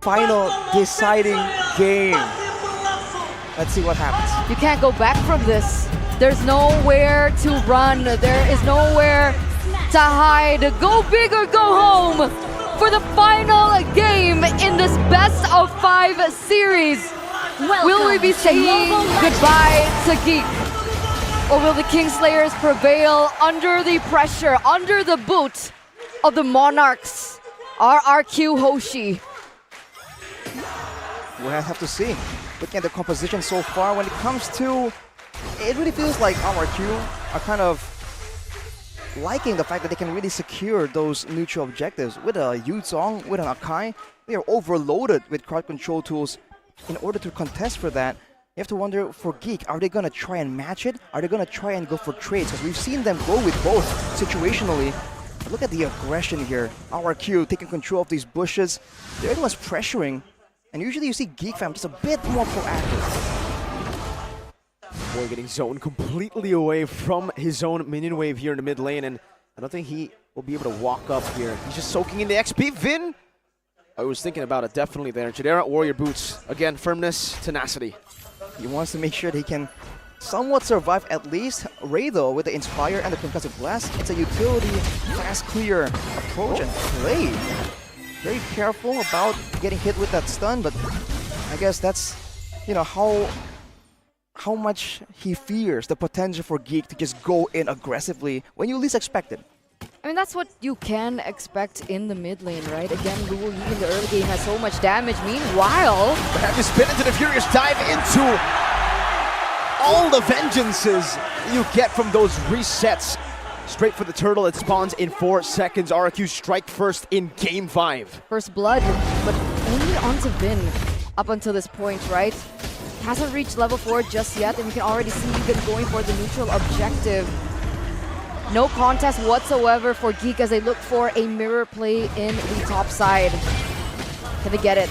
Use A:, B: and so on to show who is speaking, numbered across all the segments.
A: final deciding game. Let's see what happens.
B: You can't go back from this. There's nowhere to run. There is nowhere to hide. Go big or go home for the final game in this best of 5 series. Will we be saying goodbye to Geek? Or will the Kingslayers prevail under the pressure, under the boot of the Monarchs? Rrq Hoshi.
A: We'll have to see. Looking at the composition so far, when it comes to, it really feels like Rrq are kind of liking the fact that they can really secure those neutral objectives. With a Yuzong, with an Akai, they are overloaded with crowd control tools. In order to contest for that, you have to wonder for Geek, are they going to try and match it? Are they going to try and go for trades? Because we've seen them go with both situationally. But look at the aggression here. Rrq taking control of these bushes. They're the ones pressuring. And usually you see Geek fam just a bit more proactive.
C: Boy, getting zoned completely away from his own minion wave here in the mid lane, and I don't think he will be able to walk up here. He's just soaking in the XP. Vin, I was thinking about it definitely there. Chidera, Warrior Boots. Again, firmness, tenacity.
A: He wants to make sure that he can somewhat survive at least. Ray though, with the Inspire and the Concussive Blast, it's a utility, fast clear approach and play. Very careful about getting hit with that stun, but I guess that's, you know, how much he fears the potential for Geek to just go in aggressively when you least expect it.
B: I mean, that's what you can expect in the mid lane, right? Again, Luo Yi in the early game has so much damage. Meanwhile,
C: Have to spin into the Furious Dive into all the vengeances you get from those resets. Straight for the turtle, it spawns in 4 seconds. Rrq strike first in game 5.
B: first blood, but only onto Vin up until this point, right? Hasn't reached level 4 just yet, and you can already see them going for the neutral objective. No contest whatsoever for Geek as they look for a mirror play in the top side. Can they get it?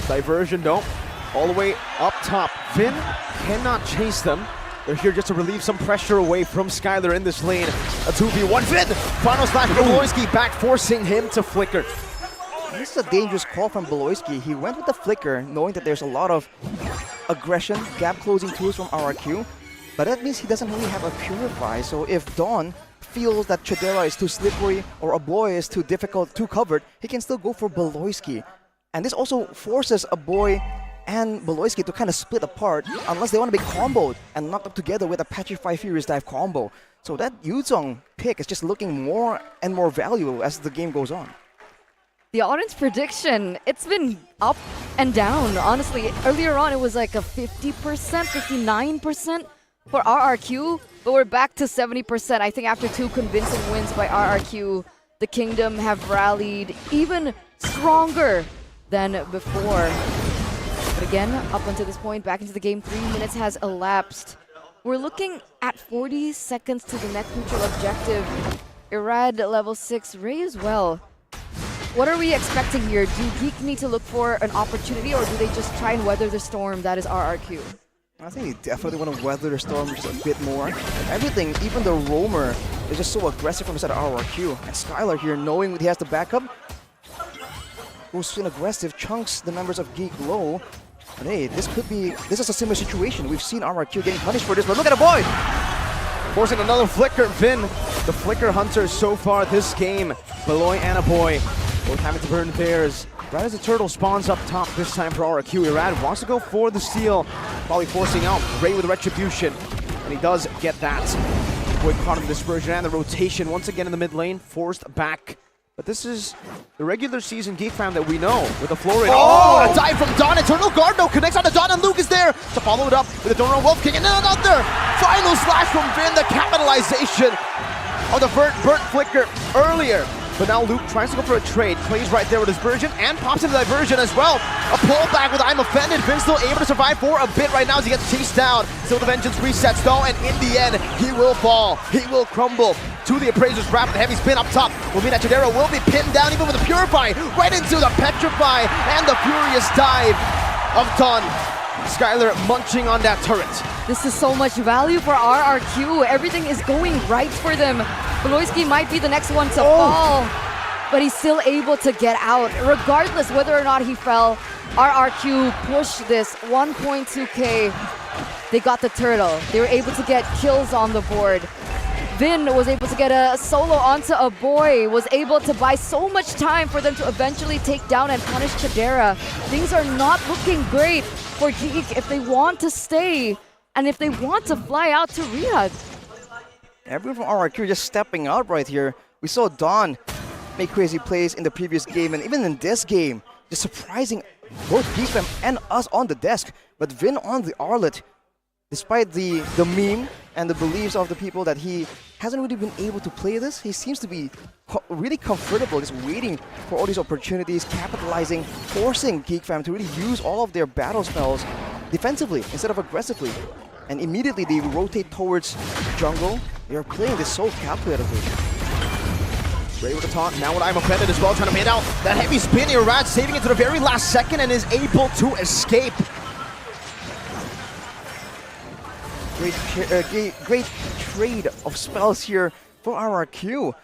C: Diversion, no. All the way up top. Vin cannot chase them. They're here just to relieve some pressure away from Skylar in this lane. A 2v1. Vin! Final slash from Beloyski back, forcing him to flicker.
A: This is a dangerous call from Beloyski. He went with the flicker, knowing that there's a lot of aggression, gap closing tools from Rrq. But that means he doesn't really have a Purify. So if Dawn feels that Chidera is too slippery or a boy is too difficult, too covered, he can still go for Beloyski. And this also forces a boy and Beloyski to kind of split apart unless they want to be comboed and knocked up together with a Petrify Furious Dive combo. So that Yuzong pick is just looking more and more valuable as the game goes on.
B: The audience prediction, it's been up and down. Honestly, earlier on it was like a 50%, 59% for Rrq, but we're back to 70%. I think after 2 convincing wins by Rrq, the Kingdom have rallied even stronger than before. But again, up until this point, back into the game, 3 minutes has elapsed. We're looking at 40 seconds to the next neutral objective. Irad level 6, Ray as well. What are we expecting here? Do Geek need to look for an opportunity, or do they just try and weather the storm that is Rrq?
A: I think they definitely want to weather the storm just a bit more. Everything, even the roamer, is just so aggressive from the side of Rrq. And Skylar here, knowing that he has the backup, goes in aggressive, chunks the members of Geek low. But hey, this is a similar situation. We've seen Rrq getting punished for this, but look at the boy!
C: Forcing another flicker. Vin, the flicker hunter so far this game. Beloy and a boy, both having to burn theirs. Right as the turtle spawns up top this time for Rrq. Irad wants to go for the steal, probably forcing out Ray with Retribution, and he does get that. Boy caught in the dispersion and the rotation once again in the mid lane, forced back. But this is the regular season Geek fam that we know with the floor rate. Oh, a dive from Dawn. Eternal Guard no connects on to Dawn, and Luke is there to follow it up with a Donor Wolf King, and then another final slash from Vin. The capitalization of the burnt flicker earlier. But now Luke tries to go for a trade, plays right there with his Virgin, and pops into Diversion as well. A pullback with I'm Offended. Vin's still able to survive for a bit right now as he gets chased down. Still the Vengeance resets though, and in the end, he will fall. He will crumble to the Appraiser's Wrap. The heavy spin up top will mean that Chidera will be pinned down even with the Purify right into the Petrify and the Furious Dive of Dawn. Skylar munching on that turret.
B: This is so much value for Rrq. Everything is going right for them. Beloyski might be the next one to fall. but he's still able to get out. Regardless whether or not he fell, Rrq pushed this 1.2k. They got the turtle. They were able to get kills on the board. Vin was able to get a solo onto a boy, was able to buy so much time for them to eventually take down and punish Chidera. Things are not looking great for Geek if they want to stay and if they want to fly out to Riyadh.
A: Everyone from Rrq just stepping out right here. We saw Dawn make crazy plays in the previous game and even in this game, just surprising both Geekfam and us on the desk. But Vin on the Arlet, despite the meme and the beliefs of the people that he hasn't really been able to play this, he seems to be really comfortable just waiting for all these opportunities, capitalizing, forcing Geekfam to really use all of their battle spells defensively instead of aggressively. And immediately they rotate towards jungle. They are playing this so calculatively.
C: Ray with the taunt, now when I'm offended as well, trying to bait out that heavy spin here. Rad saving it to the very last second and is able to escape.
A: Great trade of spells here for Rrq.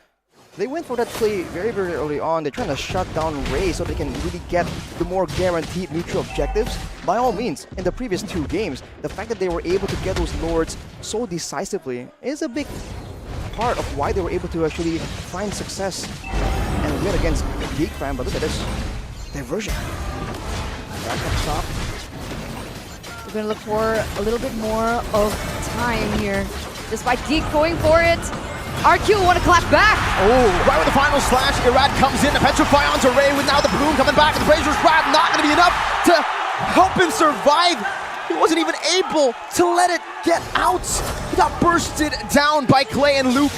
A: They went for that play very, very early on. They're trying to shut down Ray so they can really get the more guaranteed neutral objectives. By all means, in the previous 2 games, the fact that they were able to get those lords so decisively is a big part of why they were able to actually find success and win against Geekfam. But look at this diversion. Back up top.
B: We're going to look for a little bit more of time here. Despite Geek going for it, Rrq want to clap back.
C: Oh, right with the final slash, Irad comes in, the Petrify onto Ray with now the Bloom coming back, and the Brazier's grab not going to be enough to help him survive. He wasn't even able to let it get out. He got bursted down by Clay and Luke.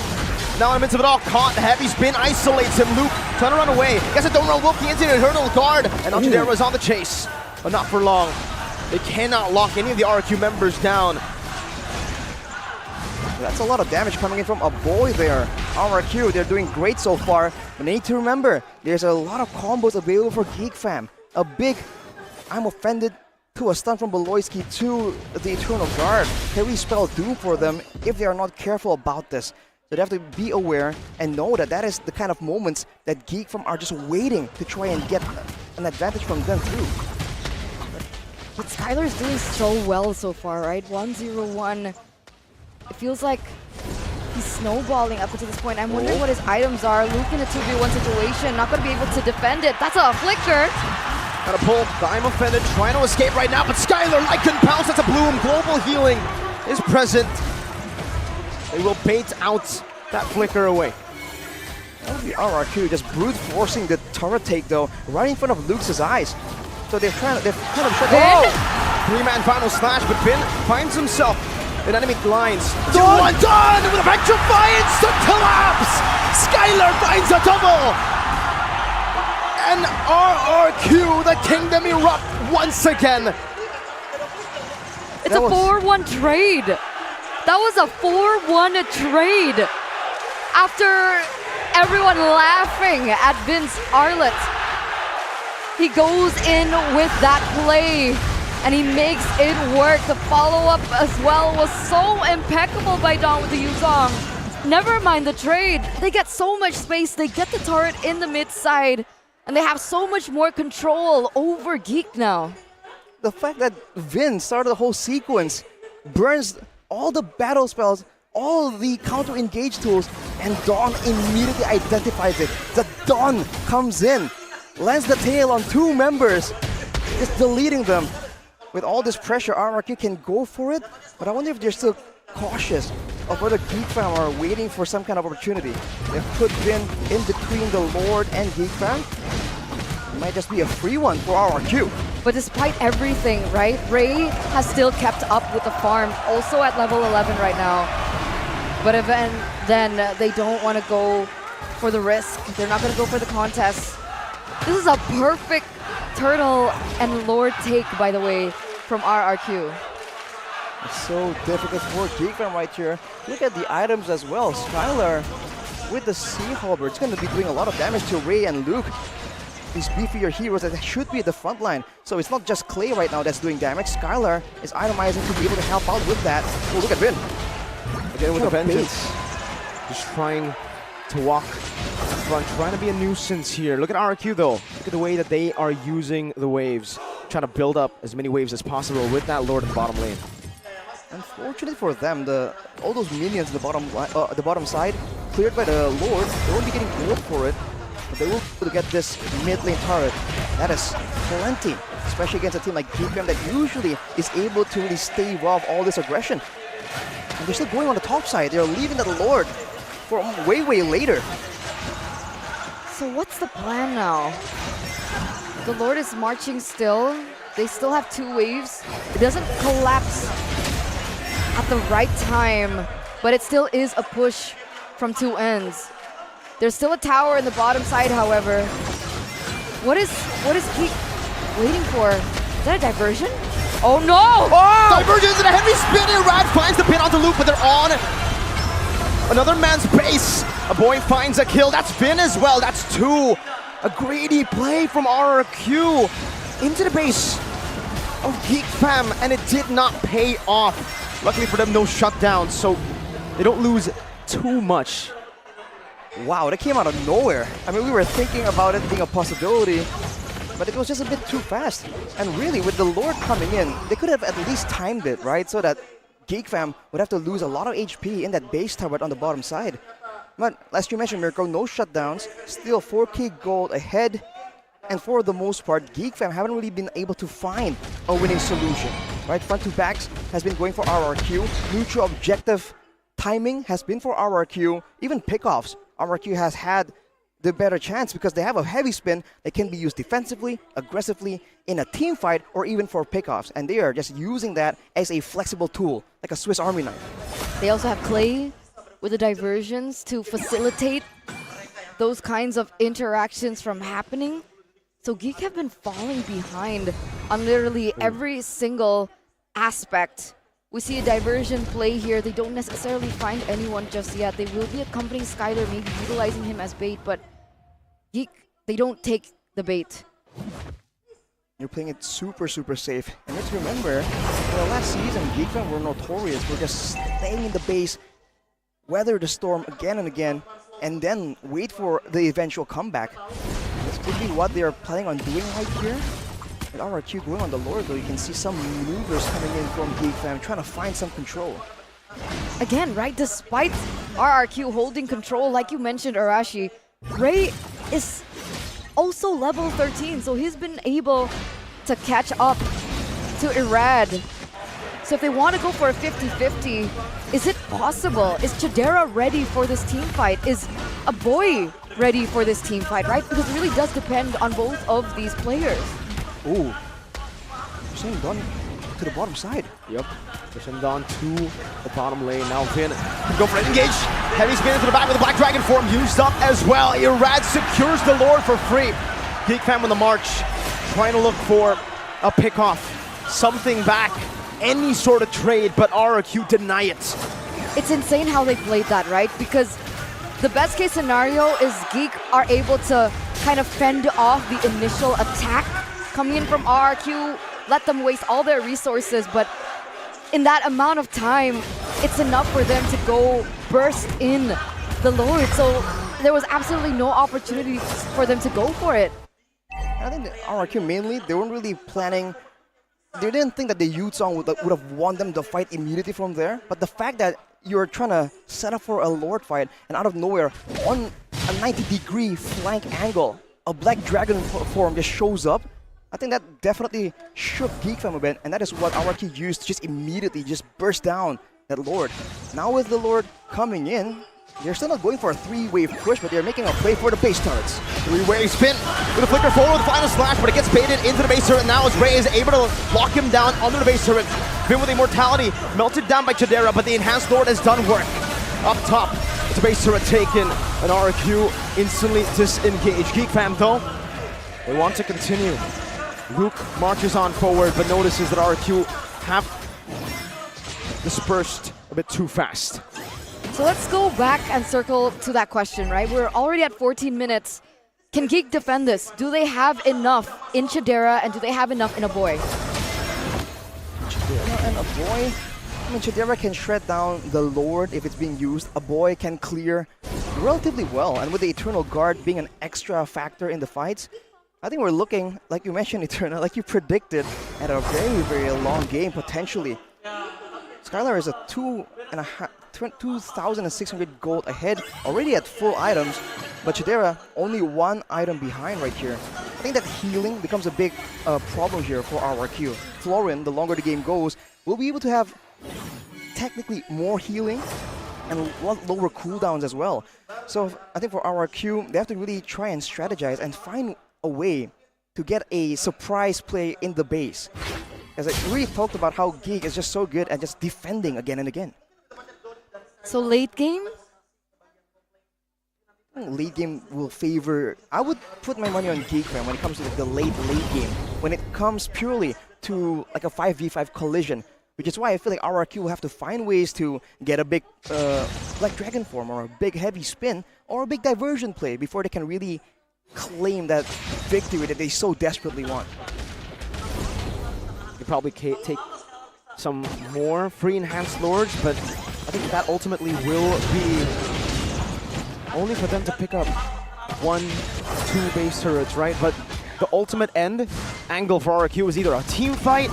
C: Now in the midst of it all, caught, heavy spin, isolates him. Luke trying to run away. Guess it don't run Wilkie into the hurdle guard, and now Chidera is on the chase, but not for long. They cannot lock any of the Rrq members down.
A: That's a lot of damage coming in from a boy there. Rrq, they're doing great so far, but they need to remember, there's a lot of combos available for Geekfam. A big, I'm offended, to a stun from Beloyski to the Eternal Guard can really spell doom for them if they are not careful about this. So they have to be aware and know that that is the kind of moments that Geekfam are just waiting to try and get an advantage from them through.
B: But Skylar's doing so well so far, right? 1-0-1. It feels like he's snowballing up until this point. I'm wondering what his items are. Luke in a 2v1 situation, not going to be able to defend it. That's a flicker.
C: Gotta pull, I'm offended, trying to escape right now, but Skylar, Lycan pounce, that's a Bloom. Global healing is present. They will bait out that flicker away.
A: The Rrq just brute forcing the turret take though, right in front of Luke's eyes. So they're kind of shut down.
C: 3-man final slash, but Vin finds himself in enemy lines. Done with a Petrify instant collapse! Skylar finds a double! And Rrq, the kingdom erupt once again.
B: It's a 4-1 trade. That was a 4-1 trade. After everyone laughing at Vince Arlet, he goes in with that play and he makes it work. The follow-up as well was so impeccable by Dawn with the Yuzong. Never mind the trade. They get so much space. They get the turret in the mid side. And they have so much more control over Geek now.
A: The fact that Vin started the whole sequence, burns all the battle spells, all the counter-engage tools, and Dawn immediately identifies it. The Dawn comes in, lands the tail on 2 members, just deleting them. With all this pressure, Rrq can go for it, but I wonder if they're still cautious of whether Geekfam are waiting for some kind of opportunity. They've put Vin in between the Lord and Geekfam. It might just be a free one for Rrq.
B: But despite everything, right, Ray has still kept up with the farm, also at level 11 right now. But then they don't want to go for the risk. They're not going to go for the contest. This is a perfect turtle and Lord take, by the way, from Rrq.
A: It's so difficult for Geekfam right here. Look at the items as well. Skylar with the Sea Halberd. It's going to be doing a lot of damage to Ray and Luke. These beefier heroes that should be at the front line. So it's not just Clay right now that's doing damage. Skylar is itemizing to be able to help out with that. Oh, look at Vin.
C: Again with the vengeance. Just trying to walk in front, trying to be a nuisance here. Look at Rrq though. Look at the way that they are using the waves, trying to build up as many waves as possible with that Lord in the bottom lane.
A: Unfortunately for them, all those minions in the bottom side cleared by the Lord. They won't be getting gold for it, but they will be able to get this mid lane turret. That is plenty, especially against a team like Geek that usually is able to really stave off all this aggression. And they're still going on the top side. They're leaving the Lord for way later.
B: So what's the plan now? The Lord is marching still. They still have 2 waves. It doesn't collapse at the right time, but it still is a push from 2 ends. There's still a tower in the bottom side, however. What is Geek waiting for? Is that a diversion? Oh no!
C: Oh! Divergence and a heavy spin, and Rad finds the pin onto Luke, but they're on another man's base. A boy finds a kill. That's Finn as well. That's 2. A greedy play from Rrq into the base of Geek Fam, and it did not pay off. Luckily for them, no shutdown, so they don't lose too much.
A: Wow, that came out of nowhere. I mean, we were thinking about it being a possibility, but it was just a bit too fast. And really, with the Lord coming in, they could have at least timed it, right? So that Geek Fam would have to lose a lot of HP in that base turret on the bottom side. But as you mentioned, Mirko, no shutdowns, still 4k gold ahead. And for the most part, Geek Fam haven't really been able to find a winning solution, right? Front to backs has been going for Rrq. Neutral objective timing has been for Rrq. Even pickoffs, Rrq has had the better chance because they have a heavy spin that can be used defensively, aggressively, in a team fight, or even for pickoffs. And they are just using that as a flexible tool, like a Swiss Army knife.
B: They also have Clay with the diversions to facilitate those kinds of interactions from happening. So Geek have been falling behind on literally every single aspect. We see a diversion play here. They don't necessarily find anyone just yet. They will be accompanying Skyler, maybe utilizing him as bait, but Geek, they don't take the bait.
A: You're playing it super safe. And let's remember, last season, Geek Fam were notorious for just staying in the base, weather the storm again and again, and then wait for the eventual comeback. This could be what they're planning on doing right here. With Rrq going on the Lord, though, you can see some maneuvers coming in from Geek Fam, trying to find some control.
B: Again, right, despite Rrq holding control, like you mentioned, Arashi, Ray is also level 13, so he's been able to catch up to Irad. So if they want to go for a 50-50, is it possible? Is Chidera ready for this team fight? Is a boy ready for this team fight, right? Because it really does depend on both of these players.
A: Ooh. Same done to the bottom side.
C: Yep. Pushing down to the bottom lane. Now Finn can go for an engage. Heavy spin into the back with the Black Dragon form used up as well. Irad secures the Lord for free. Geek Fam on the march, trying to look for a pickoff, something back, any sort of trade, but Rrq deny it.
B: It's insane how they played that, right? Because the best case scenario is Geek are able to kind of fend off the initial attack coming in from Rrq, let them waste all their resources, but in that amount of time, it's enough for them to go burst in the Lord. So there was absolutely no opportunity for them to go for it.
A: I think the Rrq mainly, they weren't really planning. They didn't think that the Youth Song would have won them the fight immediately from there. But the fact that you're trying to set up for a Lord fight, and out of nowhere, on a 90-degree flank angle, a Black Dragon form just shows up. I think that definitely shook Geek Fam a bit, and that is what Rrq used to just immediately just burst down that Lord. Now with the Lord coming in, they're still not going for a 3-wave push, but they're making a play for the base turrets.
C: 3-wave spin with a flicker forward with the final slash, but it gets baited into the base turret. Now as Ray is able to lock him down under the base turret. Finn with immortality, melted down by Chidera, but the enhanced Lord has done work. Up top, it's a base turret taken, and Rrq instantly disengaged. Geek Fam though, they want to continue. Luke marches on forward, but notices that Rrq have dispersed a bit too fast.
B: So let's go back and circle to that question, right? We're already at 14 minutes. Can Geek defend this? Do they have enough in Chidera, and do they have enough in a boy?
A: Chidera and a boy? I mean, Chidera can shred down the Lord if it's being used. A boy can clear relatively well. And with the Eternal Guard being an extra factor in the fights, I think we're looking, like you mentioned, Eternal, like you predicted, at a very, very long game, potentially. Skylar is a 2,600 gold ahead, already at full items, but Chidera only 1 item behind right here. I think that healing becomes a big problem here for Rrq. Florin, the longer the game goes, will be able to have technically more healing and lower cooldowns as well. So I think for Rrq, they have to really try and strategize and find a way to get a surprise play in the base. As I really talked about how Geek is just so good at just defending again and again.
B: So late game?
A: Late game will favor... I would put my money on Geek when it comes to the late game. When it comes purely to like a 5v5 collision. Which is why I feel like Rrq will have to find ways to get a big Black Dragon form or a big heavy spin or a big diversion play before they can really claim that victory that they so desperately want.
C: You probably take some more free enhanced lords, but I think that ultimately will be only for them to pick up 1, 2 base turrets, right? But the ultimate end angle for Rrq is either a team fight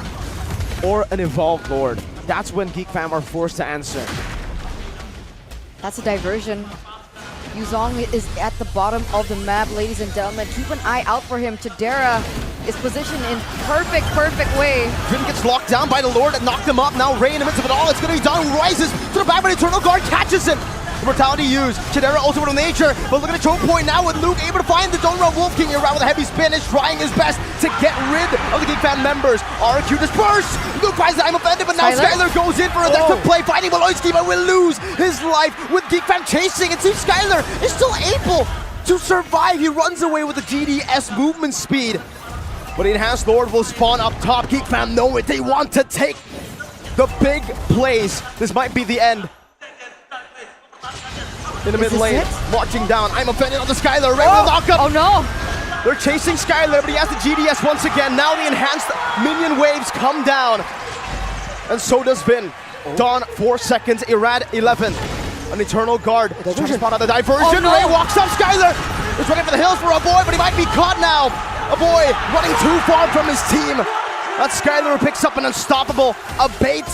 C: or an evolved lord. That's when Geek fam are forced to answer.
B: That's a diversion. Yuzong is at the bottom of the map, ladies and gentlemen. Keep an eye out for him. Chidera is positioned in perfect way.
C: Finn gets locked down by the Lord that knocked him up. Now Ray in the midst of it all. It's going to be Don who rises to the back, but Eternal Guard catches him. Mortality used. Chidera also with nature, but look at the choke point now with Luke able to find the Don't Run Wolf King around with a heavy spin, is trying his best to get rid of the Geek fan members. Rrq dispersed. Luke finds that I'm offended, but now Skylar goes in for a desperate play, fighting Maloyski, but will lose his life with Geek fan chasing. It seems Skylar is still able to survive. He runs away with the GDS movement speed. But the Enhanced Lord will spawn up top. Geek fam know it. They want to take the big plays. This might be the end. In the mid lane, marching down. I'm offended on the Skylar. Ray will knock up.
B: Oh no!
C: They're chasing Skylar, but he has the GDS once again. Now the enhanced minion waves come down. And so does Vin. Dawn, 4 seconds. Irad, 11. An Eternal Guard. Trying to spot out the diversion.
B: Oh, no.
C: Ray walks up. Skylar is running for the hills for a boy, but he might be caught now. A boy running too far from his team. That Skylar picks up an unstoppable, a bait,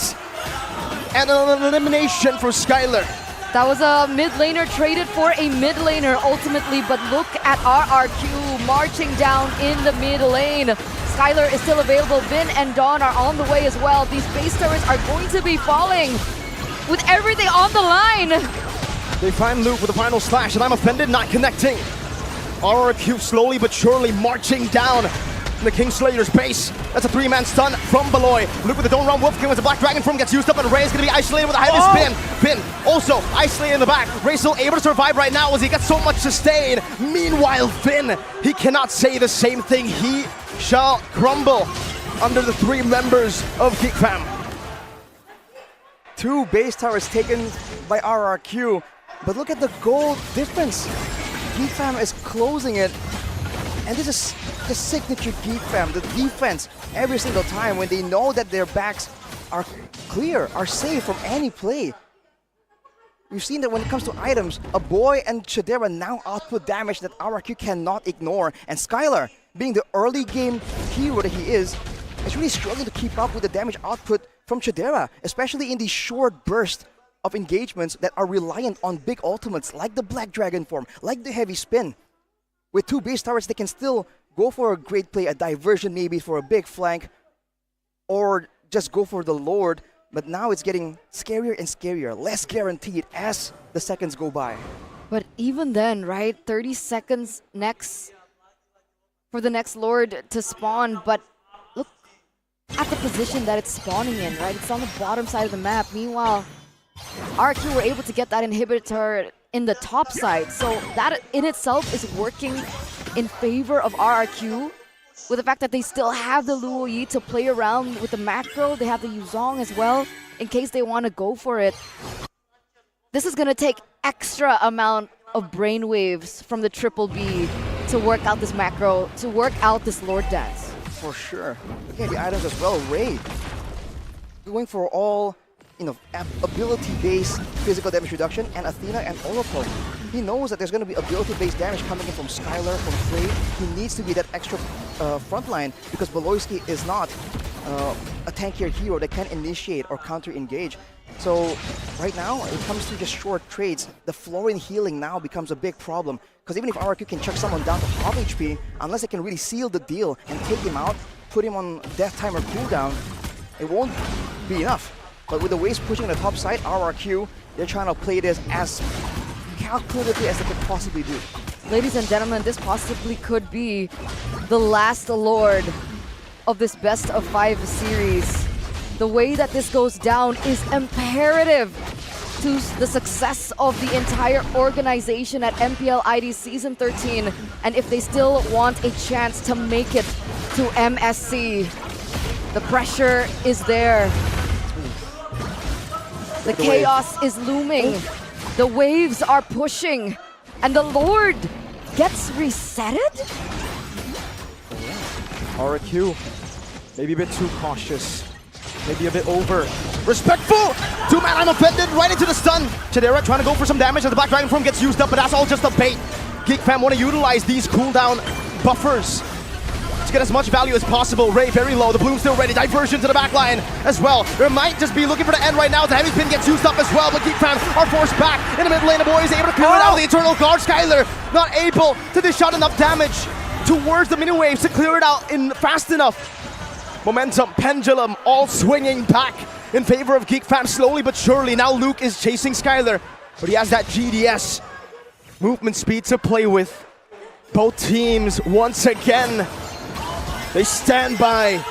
C: and an elimination for Skylar.
B: That was a mid laner traded for a mid laner ultimately, but look at Rrq marching down in the mid lane. Skylar is still available. Vin and Dawn are on the way as well. These base turrets are going to be falling with everything on the line.
C: They find Luke with the final slash, and I'm offended, not connecting. Rrq slowly but surely marching down in the Kingslayer's base. That's a 3-man stun from Beloy. Luke with the Don't Run Wolf King as the Black Dragon form gets used up, and Ray is going to be isolated with a heavy spin. Finn also isolated in the back. Ray still able to survive right now as he gets so much sustain. Meanwhile, Finn, he cannot say the same thing. He shall crumble under the 3 members of Geek fam.
A: 2 base towers taken by Rrq, but look at the gold difference. Geek fam is closing it, and this is the signature Geek fam, the defense every single time when they know that their backs are clear, are safe from any play. We've seen that when it comes to items, a boy and Chidera now output damage that Rrq cannot ignore, and Skylar, being the early game hero that he is really struggling to keep up with the damage output from Chidera, especially in these short bursts of engagements that are reliant on big ultimates like the Black Dragon form, like the heavy spin. With 2 base towers, they can still go for a great play, a diversion maybe for a big flank, or just go for the Lord. But now it's getting scarier and scarier, less guaranteed as the seconds go by.
B: But even then, right, 30 seconds next for the next Lord to spawn, but look at the position that it's spawning in, right? It's on the bottom side of the map. Meanwhile, Rrq were able to get that inhibitor in the top side, so that in itself is working in favor of Rrq, with the fact that they still have the Luo Yi to play around with the macro. They have the Yuzong as well in case they want to go for it. This is going to take extra amount of brainwaves from the Triple B to work out this macro, to work out this Lord Dance.
A: For sure. Looking at the items as well, Ray going for all ability-based physical damage reduction, and Athena and Oracle. He knows that there's going to be ability-based damage coming in from Skylar, from Frey. He needs to be that extra frontline because Beloyski is not a tankier hero that can initiate or counter-engage. So right now, when it comes to just short trades, the Florian healing now becomes a big problem. Because even if Rrq can chuck someone down to half HP, unless they can really seal the deal and take him out, put him on death timer cooldown, it won't be enough. But with the waves pushing the top side, Rrq, they're trying to play this as calculatively as they could possibly do.
B: Ladies and gentlemen, this possibly could be the last Lord of this best of 5 series. The way that this goes down is imperative to the success of the entire organization at MPL ID Season 13. And if they still want a chance to make it to MSC, the pressure is there. The chaos is looming. The waves are pushing. And the Lord gets resetted?
C: Rrq, maybe a bit too cautious. Maybe a bit over respectful. 2-man unoffended right into the stun. Chidera trying to go for some damage as the Black Dragon form gets used up, but that's all just a bait. Geek fam want to utilize these cooldown buffers to get as much value as possible. Ray very low, the Bloom still ready. Diversion to the back line as well. There might just be looking for the end right now. The heavy pin gets used up as well, but Geek fam are forced back in the mid lane. The boy is able to clear it out of the Eternal Guard. Skylar not able to dish out enough damage towards the mini waves to clear it out in fast enough. Momentum, pendulum, all swinging back in favor of Geek fam slowly but surely. Now Luke is chasing Skylar, but he has that GDS movement speed to play with. Both teams, once again, they stand by.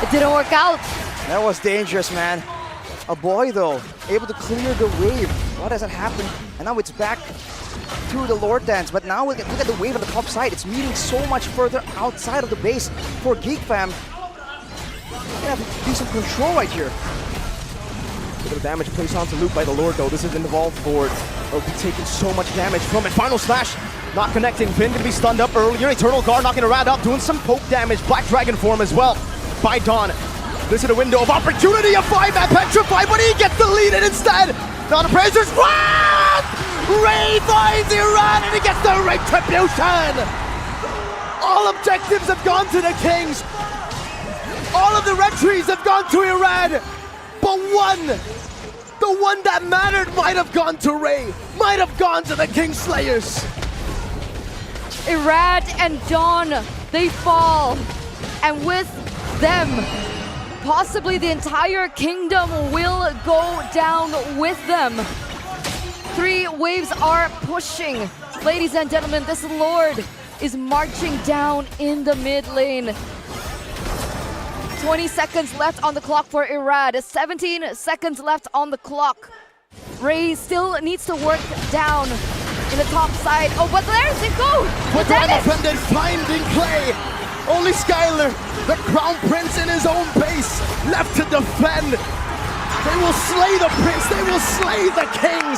B: It didn't work out.
A: That was dangerous, man. A boy, though, able to clear the wave. What hasn't happened? And now it's back to the Lord Dance, but now look at the wave on the top side. It's meeting so much further outside of the base for Geek fam. They have decent control right here.
C: Bit of damage placed onto Luke by the Lord, though. This is an evolved board. They'll be taking so much damage from it. Final slash, not connecting. Finn gonna be stunned up earlier. Eternal Guard knocking a rat up, doing some poke damage. Black Dragon form as well by Dawn. This is a window of opportunity. A 5-man petrified, but he gets the lead in instead. Now the Praisers run! Ray finds Iran and he gets the retribution! All objectives have gone to the Kings. All of the retries have gone to Iran. But the one that mattered might have gone to Ray, might have gone to the Kingslayers.
B: Irad and Dawn, they fall. And with them, possibly the entire kingdom will go down with them. 3 waves are pushing. Ladies and gentlemen, this Lord is marching down in the mid lane. 20 seconds left on the clock for Irad. 17 seconds left on the clock. Ray still needs to work down in the top side. Oh, but there they go!
C: With unoffended finding play. Only Skylar, the Crown Prince in his own base, left to defend. They will slay the Prince, they will slay the Kings.